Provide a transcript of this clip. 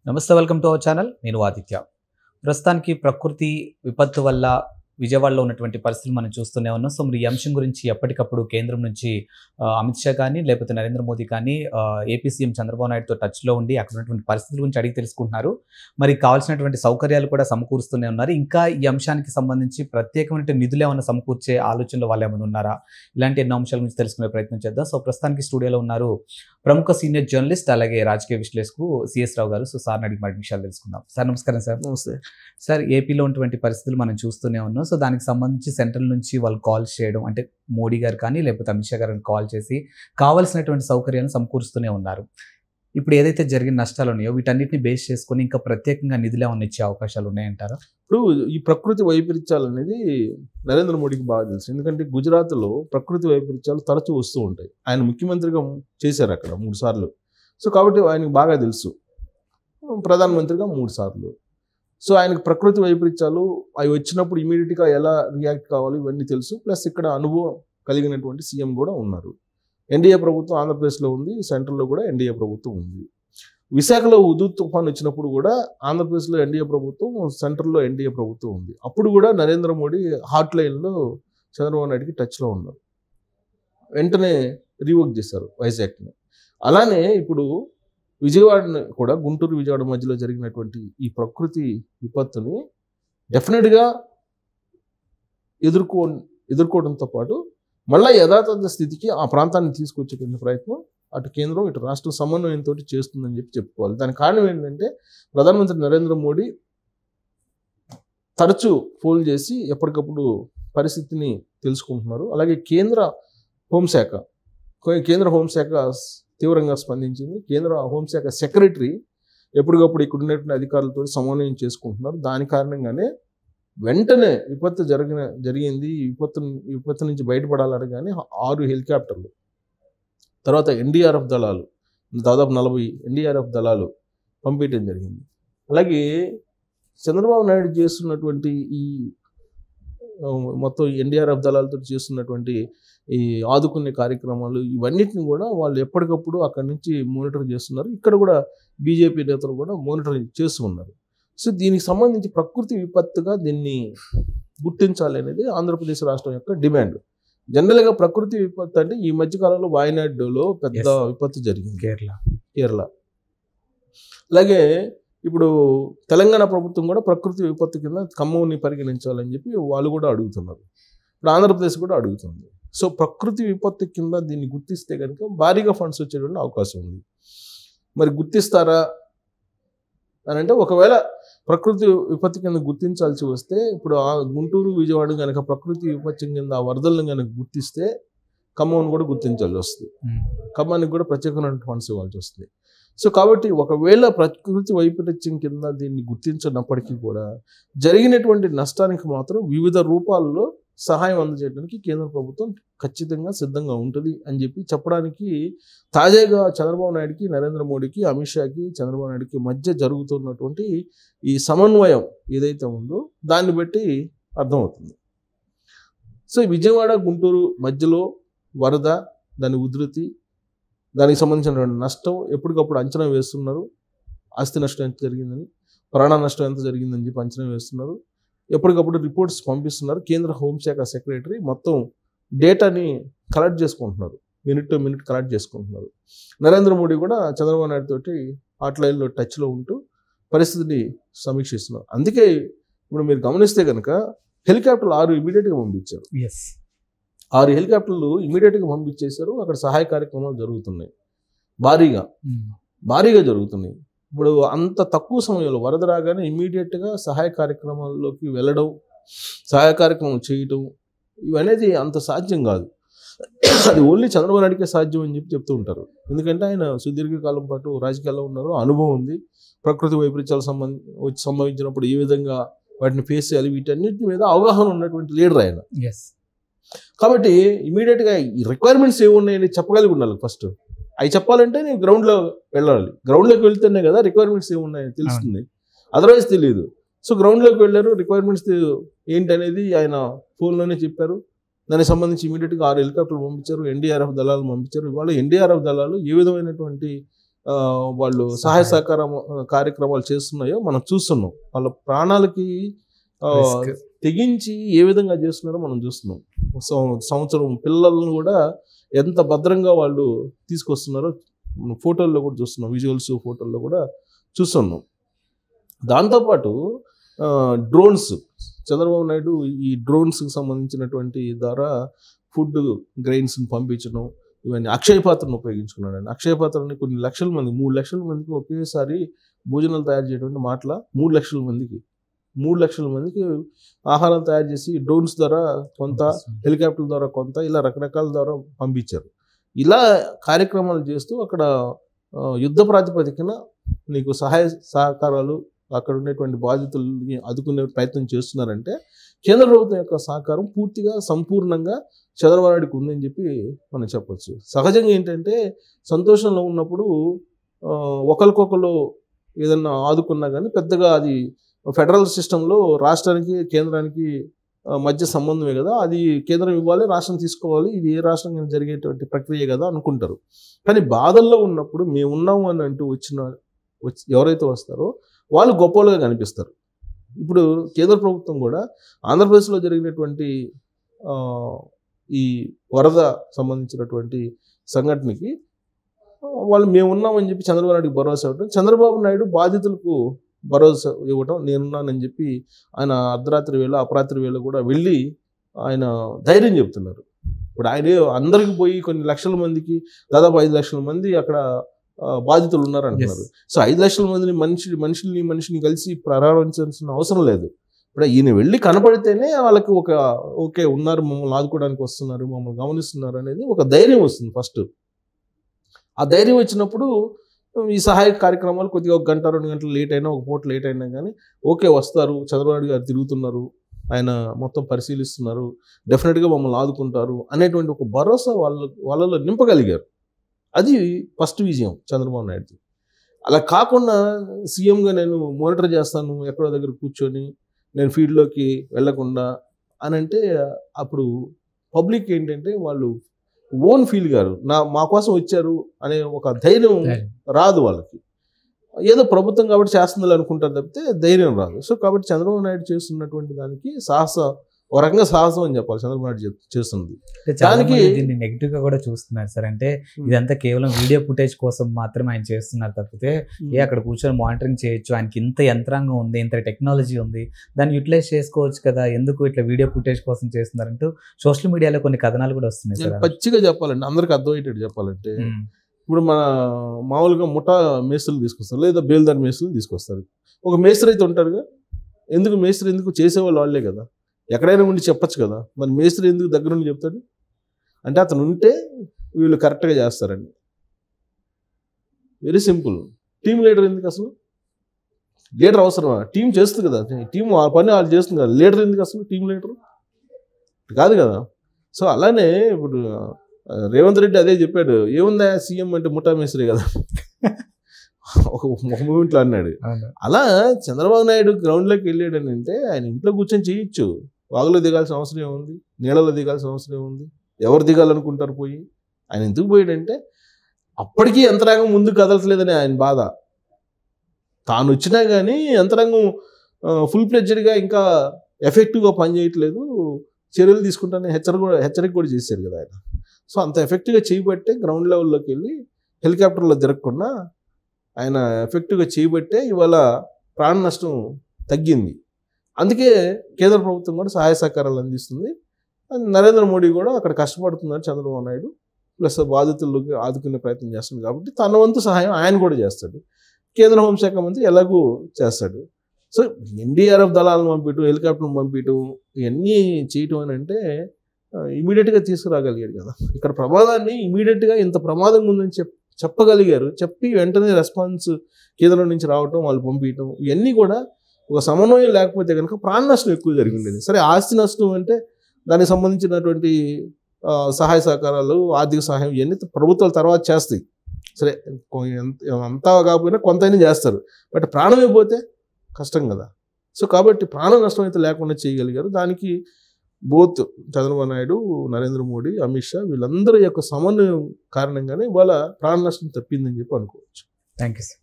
నమస్తే, welcome to our channel. నేను ఆదిత్య. ప్రస్తుతానికి ప్రకృతి విపత్తు వల్ల విజయవాడలో ఉన్నటువంటి పరిస్థితులు మనం చూస్తూనే ఉన్నాం. సో మరి ఈ అంశం గురించి ఎప్పటికప్పుడు కేంద్రం నుంచి అమిత్ షా కానీ లేకపోతే నరేంద్ర మోదీ కానీ ఏపీ సీఎం చంద్రబాబు నాయుడుతో టచ్లో ఉండి అక్కడ ఉన్నటువంటి పరిస్థితుల గురించి అడిగి తెలుసుకుంటున్నారు. మరి కావాల్సినటువంటి సౌకర్యాలు కూడా సమకూరుస్తూనే ఉన్నారు. ఇంకా ఈ అంశానికి సంబంధించి ప్రత్యేకమైన నిధులు ఏమైనా సమకూర్చే ఆలోచనలు వాళ్ళు ఏమైనా ఉన్నారా? ఇలాంటి ఎన్నో అంశాల గురించి తెలుసుకునే ప్రయత్నం చేద్దాం. సో ప్రస్తుతానికి స్టూడియోలో ఉన్నారు ప్రముఖ సీనియర్ జర్నలిస్ట్ అలాగే రాజకీయ విశ్లేషకులు సిఎస్ రావు గారు. సో సార్ని అడిగి మరి విషయాలు తెలుసుకుందాం. సార్ నమస్కారం. సార్ నమస్తే సార్, ఏపీలో ఉన్నటువంటి పరిస్థితులు మనం చూస్తూనే ఉన్నాం. సో దానికి సంబంధించి సెంట్రల్ నుంచి వాళ్ళు కాల్ చేయడం, అంటే మోడీ గారు కానీ లేకపోతే అమిత్ షా గారిని కాల్ చేసి కావాల్సినటువంటి సౌకర్యాలను సమకూరుస్తూనే ఉన్నారు. ఇప్పుడు ఏదైతే జరిగిన నష్టాలు ఉన్నాయో వీటన్నిటిని బేస్ చేసుకొని ఇంకా ప్రత్యేకంగా నిధులు ఏమైనా ఇచ్చే అవకాశాలు ఉన్నాయంటారా? ఇప్పుడు ఈ ప్రకృతి వైపరీత్యాలు అనేది నరేంద్ర మోడీకి బాగా తెలుసు. ఎందుకంటే గుజరాత్లో ప్రకృతి వైపరీత్యాలు తరచూ వస్తూ ఉంటాయి. ఆయన ముఖ్యమంత్రిగా చేశారు అక్కడ 3 సార్లు. సో కాబట్టి ఆయనకు బాగా తెలుసు. ప్రధానమంత్రిగా 3 సార్లు. సో ఆయనకు ప్రకృతి వైపరీత్యాలు అవి వచ్చినప్పుడు ఇమీడియట్గా ఎలా రియాక్ట్ కావాలి ఇవన్నీ తెలుసు. ప్లస్ ఇక్కడ అనుభవం కలిగినటువంటి సీఎం కూడా ఉన్నారు. ఎన్డీఏ ప్రభుత్వం ఆంధ్రప్రదేశ్లో ఉంది, సెంట్రల్లో కూడా ఎన్డీఏ ప్రభుత్వం ఉంది. విశాఖలో హుదూద్ తుఫాన్ వచ్చినప్పుడు కూడా ఆంధ్రప్రదేశ్లో ఎన్డీఏ ప్రభుత్వం, సెంట్రల్లో ఎన్డీఏ ప్రభుత్వం ఉంది. అప్పుడు కూడా నరేంద్ర మోడీ హాట్ లైన్లో చంద్రబాబు నాయుడికి టచ్లో ఉన్నారు. వెంటనే రీవర్క్ చేశారు వైజాగ్ని. అలానే ఇప్పుడు విజయవాడని కూడా, గుంటూరు విజయవాడ మధ్యలో జరిగినటువంటి ఈ ప్రకృతి విపత్తుని డెఫినెట్గా ఎదుర్కోవడంతో పాటు మళ్ళీ యథాతథ స్థితికి ఆ ప్రాంతాన్ని తీసుకొచ్చేటువంటి ప్రయత్నం అటు కేంద్రం ఇటు రాష్ట్రం సమన్వయంతో చేస్తుందని చెప్పుకోవాలి. దానికి కారణం ఏంటంటే ప్రధానమంత్రి నరేంద్ర మోడీ తరచూ ఫోన్ చేసి ఎప్పటికప్పుడు పరిస్థితిని తెలుసుకుంటున్నారు. అలాగే కేంద్ర హోంశాఖ తీవ్రంగా స్పందించింది. కేంద్ర హోంశాఖ సెక్రటరీ ఎప్పటికప్పుడు ఇక్కడ ఉన్నటువంటి అధికారులతో సమన్వయం చేసుకుంటున్నారు. దాని కారణంగానే వెంటనే విపత్తు జరిగింది. విపత్తు నుంచి బయటపడాలనగానే 6 హెలికాప్టర్లు, తర్వాత ఎన్డీఆర్ఎఫ్ దళాలు, దాదాపు 40 ఎన్డీఆర్ఎఫ్ దళాలు పంపించడం జరిగింది. అలాగే చంద్రబాబు నాయుడు చేస్తున్నటువంటి ఈ మొత్తం ఎన్డీఆర్ఎఫ్ దళాలతో చేస్తున్నటువంటి ఈ ఆదుకునే కార్యక్రమాలు ఇవన్నిటిని కూడా వాళ్ళు ఎప్పటికప్పుడు అక్కడి నుంచి మానిటర్ చేస్తున్నారు. ఇక్కడ కూడా బీజేపీ నేతలు కూడా మానిటర్ చేస్తూ ఉన్నారు. సో దీనికి సంబంధించి ప్రకృతి విపత్తుగా దీన్ని గుర్తించాలి అనేది ఆంధ్రప్రదేశ్ రాష్ట్రం యొక్క డిమాండ్. జనరల్గా ప్రకృతి విపత్తు అంటే ఈ మధ్యకాలంలో వాయనాడులో పెద్ద విపత్తు జరిగింది, కేరళ. అలాగే ఇప్పుడు తెలంగాణ ప్రభుత్వం కూడా ప్రకృతి విపత్తు కింద ఖమ్మంని పరిగణించాలని చెప్పి వాళ్ళు కూడా అడుగుతున్నారు. ఇప్పుడు ఆంధ్రప్రదేశ్ కూడా అడుగుతుంది. సో ప్రకృతి విపత్తు కింద దీన్ని గుర్తిస్తే కనుక భారీగా ఫండ్స్ వచ్చేటువంటి అవకాశం ఉంది. మరి గుర్తిస్తారా అని అంటే, ఒకవేళ ప్రకృతి విపత్తు కింద గుర్తించాల్సి వస్తే ఇప్పుడు గుంటూరు విజయవాడ కనుక ప్రకృతి విపత్తు కింద ఆ వరదలను కనుక గుర్తిస్తే ఖమ్మాన్ని కూడా గుర్తించాల్సి వస్తుంది. ఖమ్మానికి కూడా ప్రత్యేకమైన ఫండ్స్ ఇవ్వాల్సి వస్తుంది. సో కాబట్టి ఒకవేళ ప్రకృతి వైపరీత్యం కింద దీన్ని గుర్తించినప్పటికీ కూడా జరిగినటువంటి నష్టానికి మాత్రం వివిధ రూపాల్లో సహాయం అందజేయడానికి కేంద్ర ప్రభుత్వం ఖచ్చితంగా సిద్ధంగా ఉంటుంది అని చెప్పి చెప్పడానికి తాజాగా చంద్రబాబు నాయుడికి, నరేంద్ర మోడీకి, అమిత్ షాకి, చంద్రబాబు నాయుడికి మధ్య జరుగుతున్నటువంటి ఈ సమన్వయం ఏదైతే ఉందో దాన్ని బట్టి అర్థమవుతుంది. సో విజయవాడ గుంటూరు మధ్యలో వరద, దాని ఉధృతి, దానికి సంబంధించినటువంటి నష్టం ఎప్పటికప్పుడు అంచనా వేస్తున్నారు. ఆస్తి నష్టం ఎంత జరిగిందని, ప్రాణ నష్టం ఎంత జరిగిందని చెప్పి అంచనా వేస్తున్నారు. ఎప్పటికప్పుడు రిపోర్ట్స్ పంపిస్తున్నారు. కేంద్ర హోంశాఖ సెక్రటరీ మొత్తం డేటాని కలెక్ట్ చేసుకుంటున్నారు, మినిట్ టు మినిట్ కలెక్ట్ చేసుకుంటున్నారు. నరేంద్ర మోడీ కూడా చంద్రబాబు నాయుడు తోటి హాట్లైన్లో టచ్లో ఉంటూ పరిస్థితిని సమీక్షిస్తున్నారు. అందుకే ఇప్పుడు మీరు గమనిస్తే కనుక హెలికాప్టర్లు 6 ఇమీడియట్గా పంపించారు. 6 హెలికాప్టర్లు ఇమీడియట్గా పంపించేశారు. అక్కడ సహాయ కార్యక్రమాలు జరుగుతున్నాయి, భారీగా జరుగుతున్నాయి. ఇప్పుడు అంత తక్కువ సమయంలో వరద రాగానే ఇమీడియట్గా సహాయ కార్యక్రమాల్లోకి వెళ్ళడం, సహాయ కార్యక్రమం చేయటం ఇవనేది అంత సాధ్యం కాదు. అది ఓన్లీ చంద్రబాబు నాయుడికే సాధ్యం అని చెప్తూ ఉంటారు. ఎందుకంటే ఆయన సుదీర్ఘకాలం పాటు రాజకీయాల్లో ఉన్నారు, అనుభవం ఉంది. ప్రకృతి వైపరీత్యాలు సంభవించినప్పుడు ఏ విధంగా వాటిని ఫేస్ చేయాలి వీటన్నిటి మీద అవగాహన ఉన్నటువంటి లీడర్ ఆయన. కాబట్టి ఇమీడియట్గా ఈ రిక్వైర్మెంట్స్ ఏమున్నాయని చెప్పగలిగి ఉండాలి. ఫస్ట్ అవి చెప్పాలంటే నేను గ్రౌండ్లో వెళ్ళాలి. గ్రౌండ్లోకి వెళ్తేనే కదా రిక్వైర్మెంట్స్ ఏమున్నాయని తెలుస్తుంది, అదర్వైజ్ తెలియదు. సో గ్రౌండ్లోకి వెళ్ళారు, రిక్వైర్మెంట్స్ ఏంటనేది ఆయన ఫోన్లోనే చెప్పారు. దానికి సంబంధించి ఇమీడియట్గా 6 హెలికాప్టర్లు పంపించారు, ఎన్డీఆర్ఎఫ్ దళాలు పంపించారు. ఇవాళ ఎన్డీఆర్ఎఫ్ దళాలు ఏ విధమైనటువంటి వాళ్ళు సహాయ సహకార కార్యక్రమాలు చేస్తున్నాయో మనం చూస్తున్నాం. వాళ్ళ ప్రాణాలకి తెగించి ఏ విధంగా చేస్తున్నారో మనం చూస్తున్నాం. సంవత్సరం పిల్లలను కూడా ఎంత భద్రంగా వాళ్ళు తీసుకొస్తున్నారో ఫోటోల్లో కూడా చూస్తున్నాం, విజువల్స్ ఫోటోల్లో కూడా చూస్తున్నాం. దాంతోపాటు డ్రోన్స్, చంద్రబాబు నాయుడు ఈ డ్రోన్స్కి సంబంధించినటువంటి ద్వారా ఫుడ్ గ్రెయిన్స్ని పంపించడం, ఇవన్నీ అక్షయ పాత్రను ఉపయోగించుకున్నాడు. అక్షయ పాత్రని కొన్ని లక్షల మంది, 3 లక్షల మందికి ఒకేసారి భోజనాలు తయారు చేయడం మాటల 3 లక్షల మందికి ఆహారం తయారు చేసి డ్రోన్స్ ద్వారా కొంత, హెలికాప్టర్ల ద్వారా కొంత, ఇలా రకరకాల ద్వారా పంపించారు. ఇలా కార్యక్రమాలు చేస్తూ అక్కడ యుద్ధ ప్రాతిపదికన నీకు సహాయ సహకారాలు అక్కడ ఉండేటువంటి బాధితుల్ని ఆదుకునే ప్రయత్నం చేస్తున్నారంటే కేంద్ర ప్రభుత్వం యొక్క సహకారం పూర్తిగా సంపూర్ణంగా చంద్రబాబు నాయుడుకి ఉందని చెప్పి మనం చెప్పొచ్చు. సహజంగా ఏంటంటే సంతోషంలో ఉన్నప్పుడు ఒకరికొకరు ఏదన్నా ఆదుకున్నా కానీ పెద్దగా అది ఫెడరల్ సిస్టంలో రాష్ట్రానికి కేంద్రానికి మధ్య సంబంధమే కదా, అది కేంద్రం ఇవ్వాలి, రాష్ట్రం తీసుకోవాలి, ఇది ఏ రాష్ట్రం జరిగేటువంటి ప్రక్రియ కదా అనుకుంటారు. కానీ బాధల్లో ఉన్నప్పుడు మేము ఉన్నాము అని అంటూ ఎవరైతే వస్తారో వాళ్ళు గొప్పలుగా కనిపిస్తారు. ఇప్పుడు కేంద్ర ప్రభుత్వం కూడా ఆంధ్రప్రదేశ్లో జరిగినటువంటి ఈ వరద సంబంధించినటువంటి సంఘటనకి వాళ్ళు మేము ఉన్నామని చెప్పి చంద్రబాబు నాయుడుకి భరోసా ఇవ్వటం, చంద్రబాబు నాయుడు బాధితులకు భరోసా ఇవ్వటం, నేనున్నానని చెప్పి ఆయన అర్ధరాత్రి వేళ అపరాత్రి వేళ కూడా వెళ్ళి ఆయన ధైర్యం చెప్తున్నారు. ఇప్పుడు ఆయన అందరికి పోయి కొన్ని లక్షల మందికి, దాదాపు 5 లక్షల మంది అక్కడ బాధితులు ఉన్నారు అంటున్నారు. సో 5 లక్షల మందిని మనిషిని కలిసి ప్రారంభించాల్సిన అవసరం లేదు. ఇప్పుడు ఈయన వెళ్ళి కనపడితేనే వాళ్ళకి ఓకే ఉన్నారు, మమ్మల్ని ఆదుకోవడానికి వస్తున్నారు, మమ్మల్ని గమనిస్తున్నారు అనేది ఒక ధైర్యం వస్తుంది. ఫస్ట్ ఆ ధైర్యం వచ్చినప్పుడు ఈ సహాయక కార్యక్రమాలు కొద్దిగా 1 గంట 2 గంటలు లేట్ అయినా, ఒక పూట లేట్ అయినా కానీ ఓకే వస్తారు, చంద్రబాబు నాయుడు గారు తిరుగుతున్నారు, ఆయన మొత్తం పరిశీలిస్తున్నారు, డెఫినెట్గా మమ్మల్ని ఆదుకుంటారు అనేటువంటి ఒక భరోసా వాళ్ళలో నింపగలిగారు. అది ఫస్ట్ విజయం చంద్రబాబు నాయుడు. అలా కాకుండా సీఎంగా నేను మానిటర్ చేస్తాను, ఎక్కడో దగ్గర కూర్చొని నేను ఫీల్డ్లోకి వెళ్లకుండా అని అంటే అప్పుడు పబ్లిక్ ఏంటంటే వాళ్ళు ఓన్ ఫీల్ గారు మా కోసం వచ్చారు అనే ఒక ధైర్యం రాదు వాళ్ళకి. ఏదో ప్రభుత్వం కాబట్టి చేస్తుంది అనుకుంటారు తప్పితే ధైర్యం రాదు. సో కాబట్టి చంద్రబాబు నాయుడు చేస్తున్నటువంటి దానికి ఒక రకంగా సాహసం అని చెప్పాలి చంద్రబాబు నాయుడు చేస్తుంది. దానికి దీన్ని నెగిటివ్ గా కూడా చూస్తున్నారు సార్. అంటే ఇదంతా కేవలం వీడియో ఫుటేజ్ కోసం మాత్రమే ఆయన చేస్తున్నారు తప్పితే అక్కడ కూర్చొని మానిటరింగ్ చేయొచ్చు, ఆయనకి ఇంత యంత్రాంగం ఉంది, ఇంత టెక్నాలజీ ఉంది, దాన్ని యూటిలైజ్ చేసుకోవచ్చు కదా, ఎందుకు ఇట్లా వీడియో ఫుటేజ్ కోసం చేస్తున్నారంటూ సోషల్ మీడియాలో కొన్ని కథనాలు కూడా వస్తున్నాయి సార్. పచ్చిగా చెప్పాలంటే అందరికి అర్థమయ్యేటట్టు చెప్పాలంటే ఇప్పుడు మన మామూలుగా ముఠా మేస్త్రులు తీసుకొస్తారు, లేదా బేల్దారి మేస్త్రులు తీసుకొస్తారు. ఒక మేస్త్రి అయితే ఉంటారుగా, మేస్త్రి ఎందుకు చేసేవాళ్ళు వాళ్ళే కదా, ఎక్కడైనా ఉండి చెప్పచ్చు కదా, మరి మేస్త్రి ఎందుకు దగ్గర ఉండి చెప్తాడు అంటే అతను ఉంటే వీళ్ళు కరెక్ట్గా చేస్తారండి. Very simple. టీం లీడర్ ఎందుకు అసలు? లీడర్ అవసరమా? టీం చేస్తుంది కదా, టీం ఆ పని వాళ్ళు చేస్తుంది కదా, లీడర్ ఎందుకు అసలు? టీం లీడర్ కాదు కదా. సో అలానే ఇప్పుడు రేవంత్ రెడ్డి అదే చెప్పాడు, ఏముందా సీఎం అంటే ముఠా మేస్త్రి కదా ఒక మూమెంట్లో అన్నాడు. అలా చంద్రబాబు నాయుడు గ్రౌండ్లోకి వెళ్ళాడని అంటే ఆయన ఇంట్లో కూర్చొని చేయొచ్చు, వాగులో దిగాల్సిన అవసరం ఏముంది, నీళ్ళలో దిగాల్సిన అవసరం ఏముంది, ఎవరు దిగాలనుకుంటారు పోయి. ఆయన ఎందుకు పోయాడంటే అప్పటికీ యంత్రాంగం ముందుకు కదలట్లేదని ఆయన బాధ. తాను వచ్చినా కానీ యంత్రాంగం ఫుల్ ఫ్లెడ్జ్డ్గా ఇంకా ఎఫెక్టివ్గా పనిచేయట్లేదు, చర్యలు తీసుకుంటానే హెచ్చరిక కూడా చేశారు కదా ఆయన. సో అంత ఎఫెక్టివ్గా చేయబట్టే గ్రౌండ్ లెవెల్లోకి వెళ్ళి హెలికాప్టర్లో తిరగకుండా ఆయన ఎఫెక్టివ్గా చేయబట్టే ఇవాళ ప్రాణ నష్టం తగ్గింది. అందుకే కేంద్ర ప్రభుత్వం కూడా సహాయ సహకారాలు అందిస్తుంది. నరేంద్ర మోడీ కూడా అక్కడ కష్టపడుతున్నారు చంద్రబాబు నాయుడు, ప్లస్ బాధితులకు ఆదుకునే ప్రయత్నం చేస్తుంది. కాబట్టి తన వంతు సహాయం ఆయన కూడా చేస్తాడు, కేంద్ర హోంశాఖ మంత్రి ఎలాగూ చేస్తాడు. సో ఎన్డీఆర్ఎఫ్ దళాలను పంపించడం, హెలికాప్టర్ను పంపించడం, ఇవన్నీ చేయటం అని అంటే ఇమీడియట్గా తీసుకురాగలిగాడు కదా. ఇక్కడ ప్రమాదాన్ని ఇమీడియట్గా ఇంత ప్రమాదం ఉందని చెప్పగలిగారు, చెప్పి వెంటనే రెస్పాన్స్ కేంద్రం నుంచి రావటం, వాళ్ళు పంపించడం, ఇవన్నీ కూడా ఒక సమన్వయం లేకపోతే కనుక ప్రాణ నష్టం ఎక్కువ జరిగింది. సరే ఆస్తి నష్టం అంటే దానికి సంబంధించినటువంటి సహాయ సహకారాలు, ఆర్థిక సహాయం ఇవన్నీ ప్రభుత్వాలు తర్వాత చేస్తాయి. సరే అంతా కాకపోయినా కొంతైనా చేస్తారు, బట్ ప్రాణం అయిపోతే కష్టం కదా. సో కాబట్టి ప్రాణ నష్టం అయితే లేకుండా చేయగలిగారు. దానికి బోత్ చంద్రబాబు నాయుడు, నరేంద్ర మోడీ, అమిత్ షా వీళ్ళందరి యొక్క సమన్వయం కారణంగానే ఇవాళ ప్రాణ నష్టం తప్పిందని చెప్పి అనుకోవచ్చు. Thank you sir.